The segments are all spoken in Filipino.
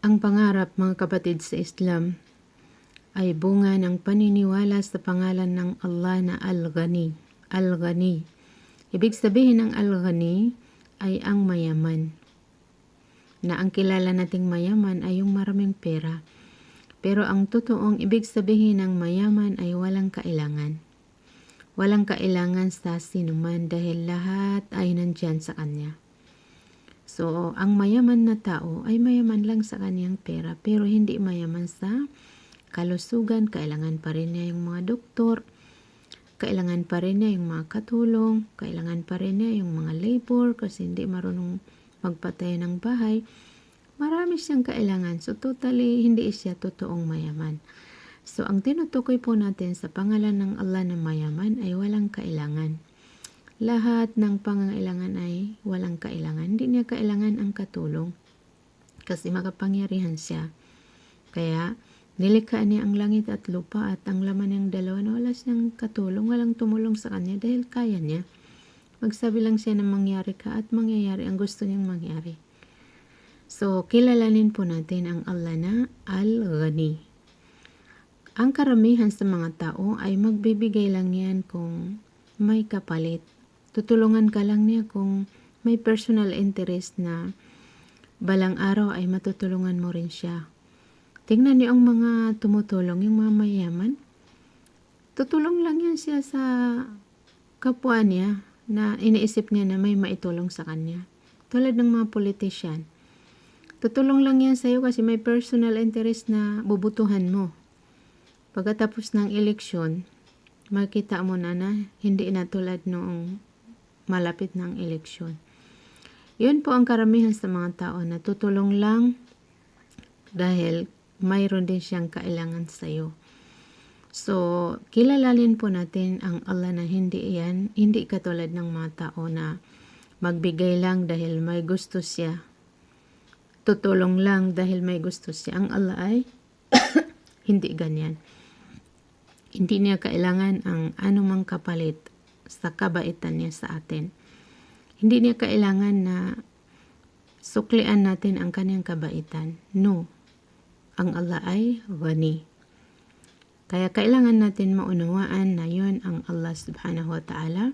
Ang pangarap, mga kapatid sa Islam, ay bunga ng paniniwala sa pangalan ng Allah na Al-Ghani. Al-Ghani. Ibig sabihin ng Al-Ghani ay ang mayaman. Na ang kilala nating mayaman ay yung maraming pera. Pero ang totoong ibig sabihin ng mayaman ay walang kailangan. Walang kailangan sa sinuman dahil lahat ay nandyan sa kanya. So, ang mayaman na tao ay mayaman lang sa kanyang pera pero hindi mayaman sa kalusugan. Kailangan pa rin niya yung mga doktor, kailangan pa rin niya yung mga katulong, kailangan pa rin niya yung mga labor kasi hindi marunong magpatay ng bahay. Marami siyang kailangan. So, totally hindi siya totoong mayaman. So, ang tinutukoy po natin sa pangalan ng Allah na mayaman ay walang kailangan. Lahat ng pangangailangan ay walang kailangan. Hindi niya kailangan ang katulong kasi makapangyarihan siya. Kaya, nilikha niya ang langit at lupa at ang laman ng dalawa na wala siyang katulong, walang tumulong sa kanya dahil kaya niya. Magsabi lang siya na mangyari ka at mangyayari ang gusto niyang mangyari. So, kilalanin po natin ang Allah na Al-Ghani. Ang karamihan sa mga tao ay magbibigay lang yan kung may kapalit. Tutulungan ka lang niya kung may personal interest na balang araw ay matutulungan mo rin siya. Tingnan niyo ang mga tumutulong, yung mga mayaman. Tutulong lang yan siya sa kapwa niya na iniisip niya na may maitulong sa kanya. Tulad ng mga politician. Tutulong lang yan sa'yo kasi may personal interest na bubutuhan mo. Pagkatapos ng eleksyon, makita mo na hindi na tulad noong malapit ng eleksyon. Yun po ang karamihan sa mga tao na tutulong lang dahil mayroon din siyang kailangan sa iyo. So, kilalalin po natin ang Allah na hindi katulad ng mga tao na magbigay lang dahil may gusto siya. Tutulong lang dahil may gusto siya. Ang Allah ay hindi ganyan. Hindi niya kailangan ang anumang kapalit sa kabaitan niya sa atin. Hindi niya kailangan na suklian natin ang kanyang kabaitan. No. Ang Allah ay Ghani. Kaya kailangan natin maunawaan na yun ang Allah subhanahu wa ta'ala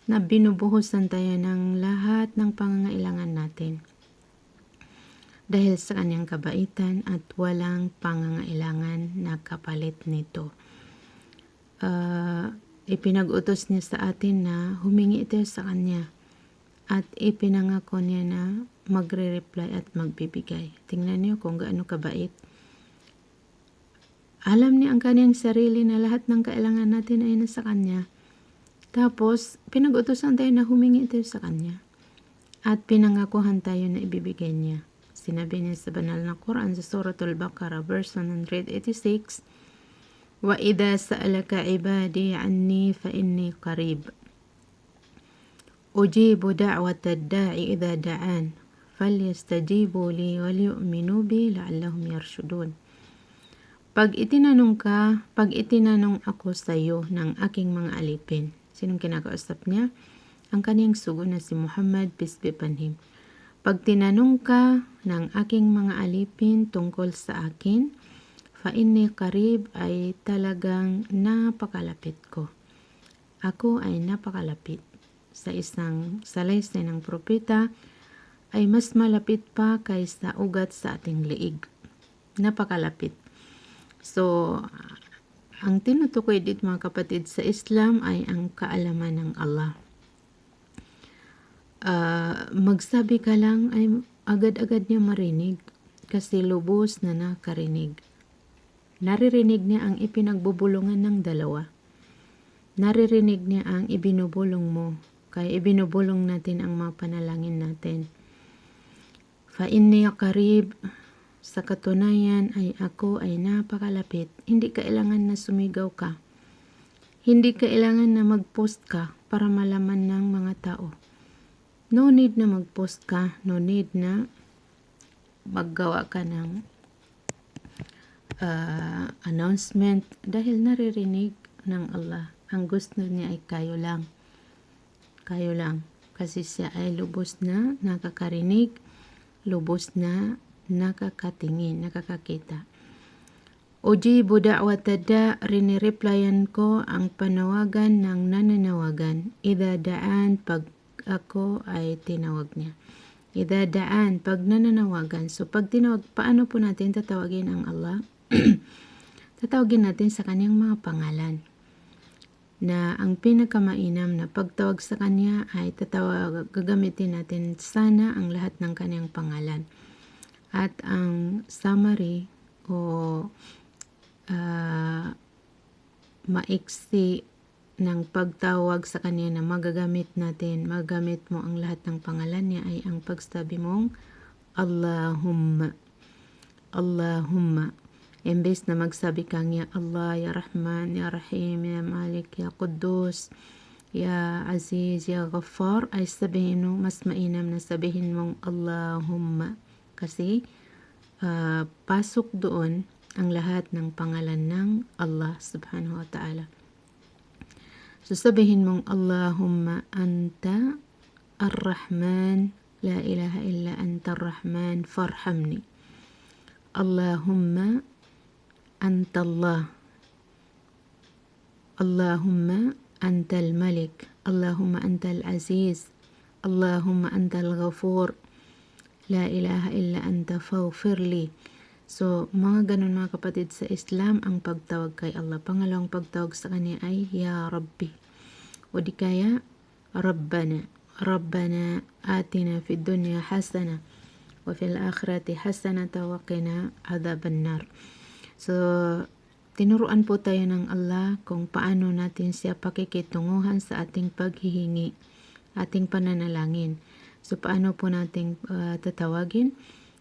na binubuhusan tayo ng lahat ng pangangailangan natin. Dahil sa kanyang kabaitan at walang pangangailangan na kapalit nito. Ipinag-utos niya sa atin na humingi tayo sa kanya at ipinangako niya na magre-reply at magbibigay. Tingnan niyo kung gaano kabait. Alam niya ang kanyang sarili na lahat ng kailangan natin ay nasa kanya. Tapos, pinag-utosan tayo na humingi tayo sa kanya at pinangakuhan tayo na ibibigay niya. Sinabi niya sa banal na Quran sa Suratul Baqarah verse 186, وَإِذَا سَأَلَكَ عِبَادِي عَنِّي فَإِنِّي قَرِيبٌ أُجِيبُ دَعْوَةَ الدَّاعِ إِذَا دَعَانِ فَلْيَسْتَجِيبُوا لِي وَلْيُؤْمِنُوا بِي لَعَلَّهُمْ يَرْشُدُونَ. Pag itinanong ako sa iyo ng aking mga alipin. Sinong kinakausap niya? Ang kaniyang sugo na si Muhammad, peace be upon him. Pag tinanong ka ng aking mga alipin tungkol sa akin, fa inni qarib ay talagang napakalapit ko. Ako ay napakalapit. Sa isang salaysay ng propeta ay mas malapit pa kaysa ugat sa ating liig. Napakalapit. So, ang tinutukoy dito mga kapatid sa Islam ay ang kaalaman ng Allah. Magsabi ka lang ay agad-agad niya marinig kasi lubos na nakarinig. Naririnig niya ang ipinagbubulungan ng dalawa. Naririnig niya ang ibinubulong mo. Kaya ibinubulong natin ang mga panalangin natin. Fa inni qarib, sa katunayan ay ako ay napakalapit. Hindi kailangan na sumigaw ka. Hindi kailangan na mag-post ka para malaman ng mga tao. No need na mag-post ka. No need na maggawa ka ng announcement dahil naririnig ng Allah. Ang gusto niya ay kayo lang. Kayo lang. Kasi siya ay lubos na nakakarinig, lubos na nakakatingin, nakakakita. Ujibu da'wata da, rinireplyan ko ang panawagan ng nananawagan. Idha daan, pag ako ay tinawag niya. Idha daan, pag nananawagan. So pag tinawag, paano po natin tatawagin ang Allah? Tatawagin natin sa kanyang mga pangalan. Na ang pinakamainam na pagtawag sa kanya ay gagamitin natin sana ang lahat ng kanyang pangalan. At ang summary o maiksi ng pagtawag sa kanya na magagamit mo ang lahat ng pangalan niya ay ang pagsabi mong Allahumma. Allahumma. Imbes na magsabi kang ya Allah, ya Rahman, ya Rahim, ya Malik, ya Quddus, ya Aziz, ya Ghaffar, ay sabihin mo, mas mainam na sabihin mong Allahumma. Kasi pasok doon ang lahat ng pangalan ng Allah subhanahu wa ta'ala. So sabihin mong Allahumma anta ar-Rahman, la ilaha illa anta ar-Rahman, farhamni. Allahumma anta Allah. Allahumma anta al-Malik. Allahumma anta al-Aziz. Allahumma anta al-Ghafur. La ilaha illa anta faghfirli. So, mga ganun mga kapatid sa Islam ang pagtawag kay Allah. Pangalawang pagtawag sa kanya ay Ya Rabbi. O di kaya, Rabbana. Rabbana atina fid dunya hasana wa fil akhirati hasanata wa qina adhaban nar. So, tinuruan po tayo ng Allah kung paano natin siya pakikitunguhan sa ating paghihingi, ating pananalangin. So, paano po natin tatawagin?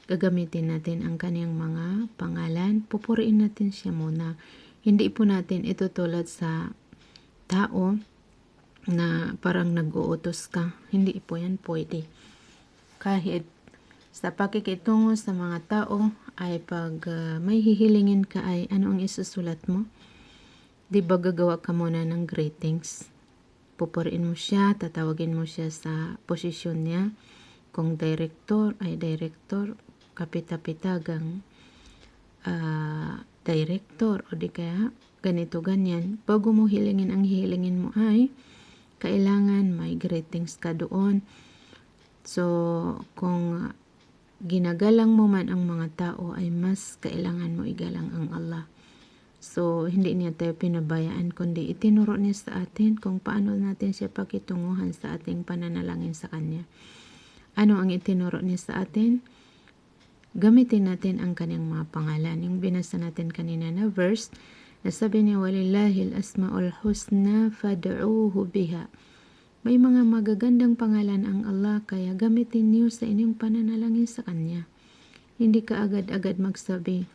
Gagamitin natin ang kanyang mga pangalan. Pupuriin natin siya muna. Hindi po natin itutulad sa tao na parang nag-uutos ka. Hindi po yan pwede. Kahit sa pakikitungo sa mga tao ay pag may hihilingin ka ay ano ang isusulat mo? Di ba gagawa ka muna ng greetings? Pupuriin mo siya, tatawagin mo siya sa posisyon niya. Kung director ay director, kapita-pitagang director o di kaya ganito ganyan. Bago mo hilingin, ang hilingin mo ay kailangan may greetings ka doon. So, kung ginagalang mo man ang mga tao ay mas kailangan mo igalang ang Allah. So, hindi niya tayo pinabayaan kundi itinuro niya sa atin kung paano natin siya pakitunguhan sa ating pananalangin sa Kanya. Ano ang itinuro niya sa atin? Gamitin natin ang kanyang mga pangalan. Yung binasa natin kanina na verse, na sabi niya, Walillahil asma'ul husna fad'uuhu biha. May mga magagandang pangalan ang Allah, kaya gamitin niyo sa inyong pananalangin sa Kanya. Hindi ka agad-agad magsabi,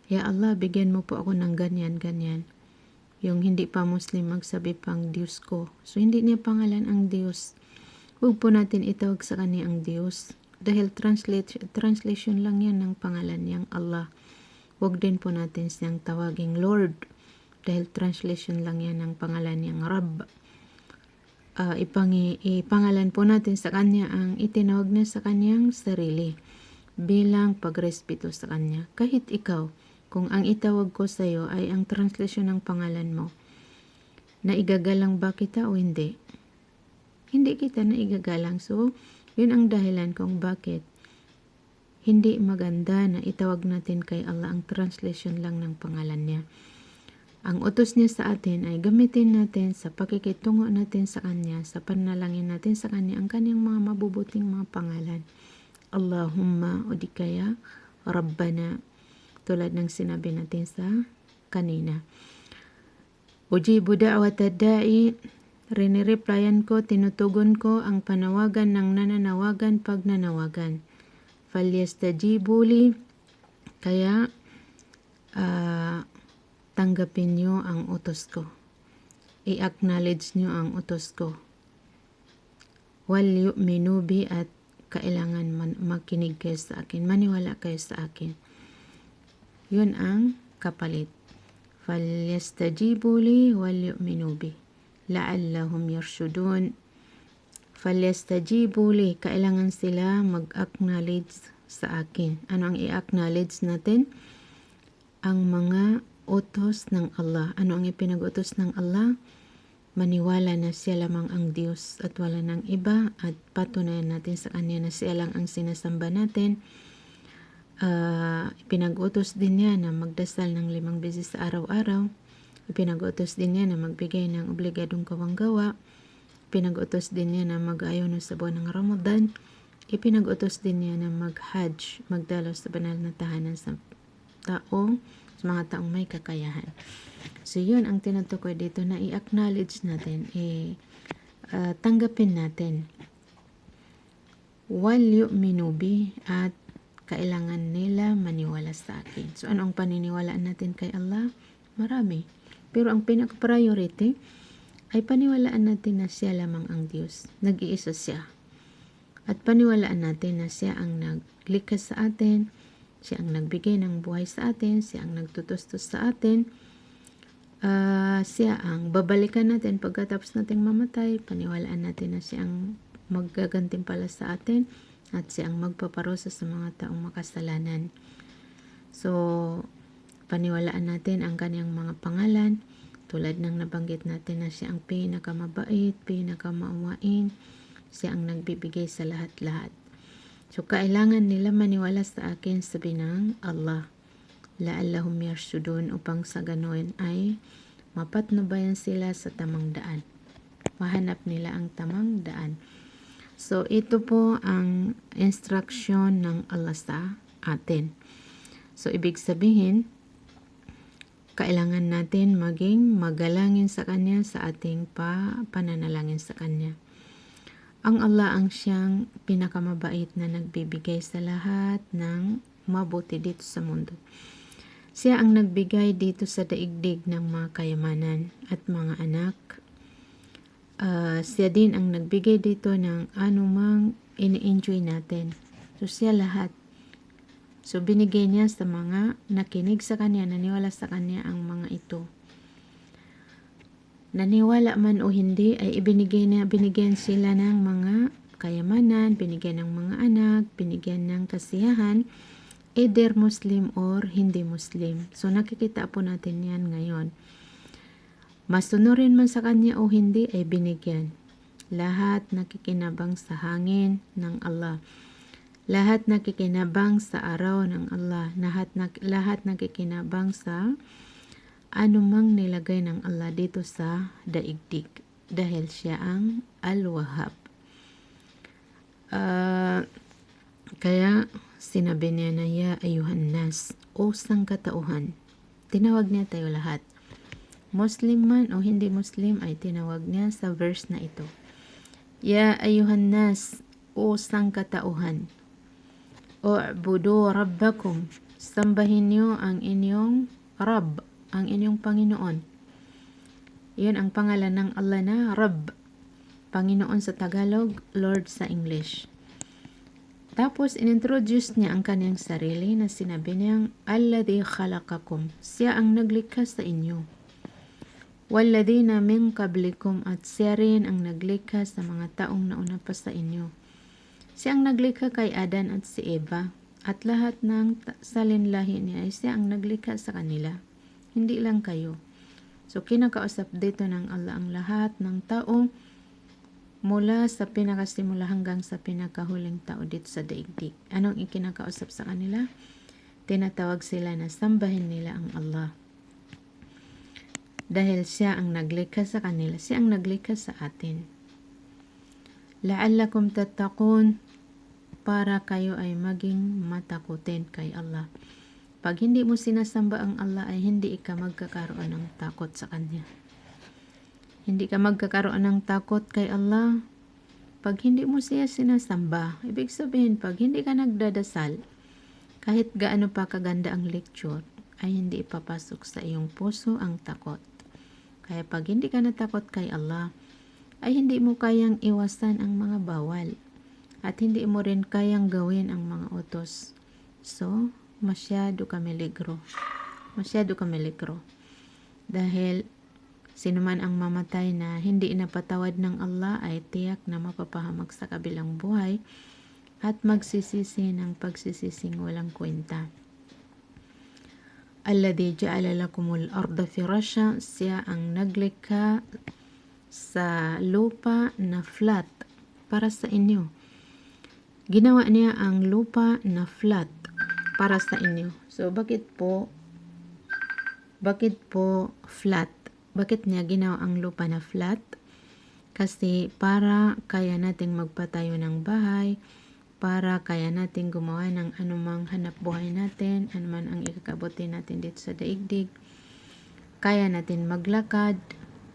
Ya Allah, bigyan mo po ako ng ganyan, ganyan. Yung hindi pa Muslim magsabi pang Diyos ko. So, hindi niya pangalan ang Diyos. Huwag po natin itawag sa Kanya ang Diyos. Dahil translation lang yan ng pangalan niyang Allah. Huwag din po natin siyang tawaging Lord. Dahil translation lang yan ng pangalan niyang Rabb. Ipangalan po natin sa Kanya ang itinawag niya sa Kanyang sarili. Bilang pagrespeto sa Kanya. Kahit ikaw, kung ang itawag ko sa iyo ay ang translation ng pangalan mo, naigagalang ba kita o hindi? Hindi kita naigagalang. So, yun ang dahilan kung bakit hindi maganda na itawag natin kay Allah ang translation lang ng pangalan niya. Ang utos niya sa atin ay gamitin natin sa pakikitungo natin sa Kanya, sa panalangin natin sa Kanya, ang Kanyang mga mabubuting mga pangalan. Allahumma o di kaya Rabbana, tulad ng sinabi natin sa kanina. Ujibu da'wata da'i, rinireplyan ko, tinutugon ko ang panawagan ng nananawagan pag nanawagan. Falyastajibu li, kaya tanggapin nyo ang utos ko. I-acknowledge nyo ang utos ko. Wal yu'minu bi, at kailangan makinig kayo sa akin, maniwala kayo sa akin. Yun ang kapalit. Falyastajibu li wal yu'minu bi la'allahum yarshudun. Falyastajibu li, kailangan sila mag-acknowledge sa akin. Ano ang i-acknowledge natin? Ang mga utos ng Allah. Ano ang ipinag-utos ng Allah? Maniwala na siya lamang ang Diyos at wala ng iba, at patunayan natin sa Kanya na siya lang ang sinasamba natin. Ipinag-utos din niya na magdasal ng 5 beses sa araw-araw. Ipinag-utos din niya na magbigay ng obligadong kawanggawa. Ipinag-utos din niya na mag-ayuno sa buwan ng Ramadan. Ipinag-utos din niya na mag-hajj, magdalaw sa banal na tahanan sa mga taong may kakayahan. So yun ang tinutukoy dito na i-acknowledge natin, tanggapin natin. Wal yu'minu bi, at kailangan nila maniwala sa akin. So ano ang paniniwalaan natin kay Allah? Marami. Pero ang pinaka-priority ay paniwalaan natin na siya lamang ang Diyos. Nag-iisa siya. At paniwalaan natin na siya ang naglikha sa atin, siya ang nagbigay ng buhay sa atin, siya ang nagtutustos sa atin, siya ang babalikan natin pagkatapos nating mamatay. Paniwalaan natin na siya ang maggagantimpala sa atin at siya ang magpaparusa sa mga taong makasalanan. So, paniwalaan natin ang kanyang mga pangalan, tulad ng nabanggit natin na siya ang pinakamabait, pinakamauwain, siya ang nagbibigay sa lahat-lahat. So, kailangan nila maniwala sa akin, sabi ng Allah. La'allahum yarshudun, upang sa ganoon ay mapatnubayan sila sa tamang daan. Mahanap nila ang tamang daan. So, ito po ang instruction ng Allah sa atin. So, ibig sabihin, kailangan natin maging magalangin sa Kanya sa ating pananalangin sa Kanya. Ang Allah ang siyang pinakamabait na nagbibigay sa lahat ng mabuti dito sa mundo. Siya ang nagbigay dito sa daigdig ng mga kayamanan at mga anak. Siya din ang nagbigay dito ng anumang ini-enjoy natin. So siya lahat. So binigay niya sa mga nakinig sa Kanya, naniwala sa Kanya ang mga ito. Naniwala man o hindi ay binigyan sila ng mga kayamanan, binigyan ng mga anak, binigyan ng kasiyahan, either Muslim or hindi Muslim. So nakikita po natin yan ngayon. Masunurin man sa Kanya o hindi ay binigyan. Lahat nakikinabang sa hangin ng Allah. Lahat nakikinabang sa araw ng Allah. Lahat nakikinabang sa anumang nilagay ng Allah dito sa daigdig, dahil siya ang Al-Wahhab. Kaya sinabi niya na, ya ayuhan nas, o sangkatauhan. Tinawag niya tayo lahat. Muslim man o hindi Muslim ay tinawag niya sa verse na ito. Ya ayuhan nas, o sangkatauhan. U'budu rabbakum. Sambahin niyo ang inyong Rabb, ang inyong Panginoon. Iyon ang pangalan ng Allah na Rabb. Panginoon sa Tagalog, Lord sa English. Tapos, inintroduce niya ang kanyang sarili na sinabi niyang, Alladhi khalaqakum. Siya ang naglikha sa inyo. Walladhina min qablikum, at siya rin ang naglikha sa mga taong nauna pa sa inyo. Siya ang naglikha kay Adan at si Eva, at lahat ng salinlahi niya ay siya ang naglikha sa kanila. Hindi lang kayo. So, kinakausap dito ng Allah ang lahat ng tao mula sa pinakasimula hanggang sa pinakahuling tao dito sa daigdig. Anong ikinakausap sa kanila? Tinatawag sila na sambahin nila ang Allah. Dahil siya ang naglikha sa kanila, siya ang naglikha sa atin. La'allakum tattaqun, para kayo ay maging matakutin kay Allah. Pag hindi mo sinasamba ang Allah ay hindi ka magkakaroon ng takot sa Kanya. Hindi ka magkakaroon ng takot kay Allah pag hindi mo siya sinasamba. Ibig sabihin, pag hindi ka nagdadasal, kahit gaano pa kaganda ang lecture, ay hindi ipapasok sa iyong puso ang takot. Kaya pag hindi ka natakot kay Allah, ay hindi mo kayang iwasan ang mga bawal. At hindi mo rin kayang gawin ang mga utos. So, masyado ka meligro. Masyado ka meligro. Dahil sino man ang mamatay na hindi inapatawad ng Allah ay tiyak na mapapahamak sa kabilang buhay. at magsisisi ng pagsisising walang kwenta. Alladhi ja'ala lakumul arda firasha, siya ang naglikha sa lupa na flat para sa inyo. Ginawa niya ang lupa na flat para sa inyo. So bakit po flat? Bakit niya ginawa ang lupa na flat? Kasi para kaya nating magpatayo ng bahay, para kaya natin gumawa ng anumang hanap buhay natin, anuman ang ikakabuti natin dito sa daigdig, kaya natin maglakad.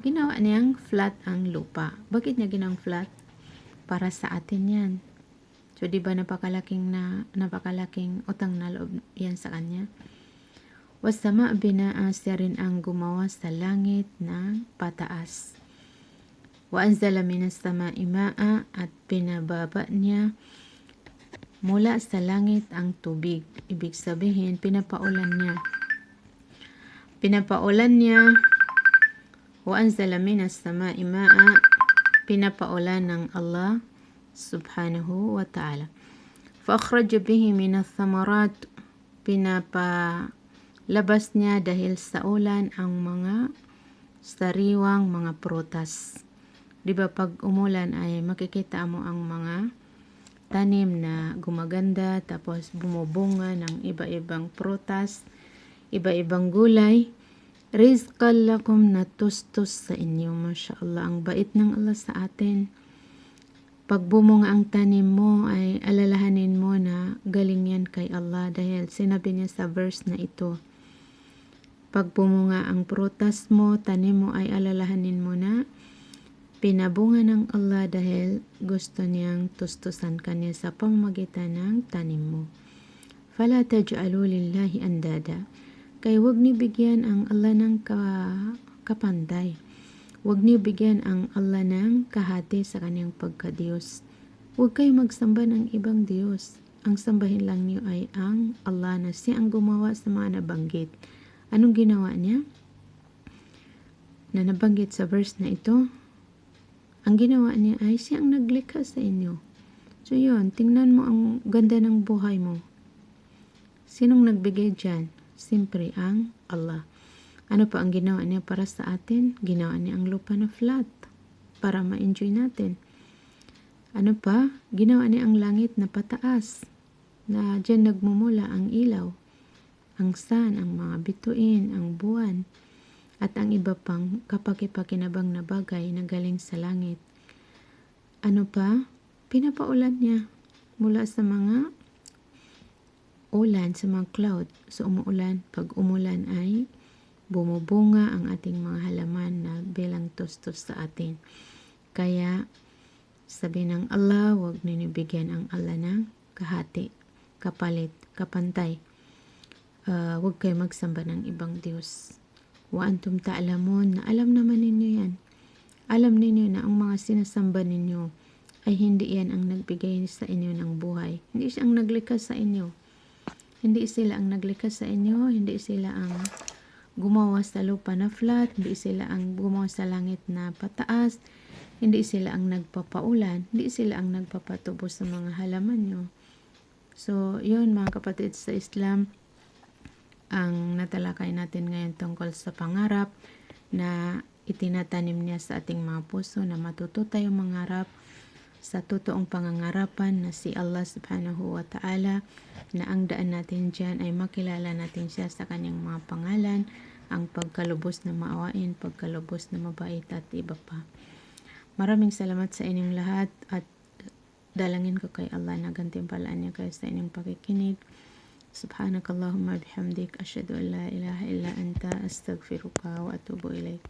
Ginawa niyang flat ang lupa. Bakit niya ginawang flat? Para sa atin yan. So di ba napakalaking utang na loob yan sa kanya? Wasama binaa, siya rin ang gumawa sa langit ng pataas. Wa anzala minas sama'i ma'a, at pinababa niya mula sa langit ang tubig. Ibig sabihin, pinapaulan niya. Wa anzala minas sama'i ma'a, pinapaulan ng Allah subhanahu wa ta'ala. Fa akhraja bihi minas thamarat, pinapalabas niya dahil sa ulan ang mga sariwang mga prutas. Di ba pag umulan ay makikita mo ang mga tanim na gumaganda, tapos bumubunga ng iba-ibang prutas, iba-ibang gulay. Rizqan lakum, na tustos sa inyo. Masya Allah, ang bait ng Allah sa atin. Pag bumunga ang tanim mo ay alalahanin mo na galing yan kay Allah, dahil sinabi niya sa verse na ito. Pag bumunga ang prutas mo, tanim mo, ay alalahanin mo na pinabunga ng Allah dahil gusto niyang tustusan ka niya sa pamamagitan ng tanim mo. Fala taj'alu lillahi andada. Kaya huwag niyo bigyan ang Allah ng kapantay. Huwag niyo bigyan ang Allah ng kahati sa kanyang pagka-Diyos. Huwag kayo magsamba ng ibang Diyos. Ang sambahin lang niyo ay ang Allah na siya ang gumawa sa mga nabanggit. Anong ginawa niya? Na nabanggit sa verse na ito, ang ginawa niya ay siya ang naglikha sa inyo. So yun, tingnan mo ang ganda ng buhay mo. Sinong nagbigay dyan? Siyempre ang Allah. Ano pa ang ginawa niya para sa atin? Ginawa niya ang lupa na flat para ma-enjoy natin. Ano pa? Ginawa niya ang langit na pataas, na dyan nagmumula ang ilaw, ang sun, ang mga bituin, ang buwan, at ang iba pang kapaki-pakinabang na bagay na galing sa langit. Ano pa? Pinapaulan niya mula sa mga ulan, sa mga cloud. So umuulan, pag umulan ay bumubunga ang ating mga halaman na bilang tustos sa atin. Kaya sabi ng Allah, huwag ninibigyan ang Allah ng kahati, kapalit, kapantay. Huwag kayo magsamba ng ibang Diyos. Wa antum ta'lamun, na alam naman ninyo yan. Alam ninyo na ang mga sinasamba ninyo ay hindi yan ang nagbigay sa inyo ng buhay. Hindi siya ang naglikha sa inyo. Hindi sila ang naglikha sa inyo. Hindi sila ang gumawa sa lupa na flat. Hindi sila ang gumawa sa langit na pataas. Hindi sila ang nagpapaulan. Hindi sila ang nagpapatubo sa mga halaman nyo. So, yun mga kapatid sa Islam, ang natalakay natin ngayon tungkol sa pangarap na itinatanim niya sa ating mga puso, na matuto tayong mangarap sa totoong pangangarapan na si Allah subhanahu wa ta'ala, na ang daan natin dyan ay makilala natin siya sa kanyang mga pangalan, ang pagkalubos na maawain, pagkalubos na mabait, at iba pa. Maraming salamat sa inyong lahat, at dalangin ko kay Allah na gantimpalaan niya kayo sa inyong pakikinig. Subhanakallahumma bihamdik, asyhadu an la ilaha illa anta, astaghfiruka wa atubu ilaik.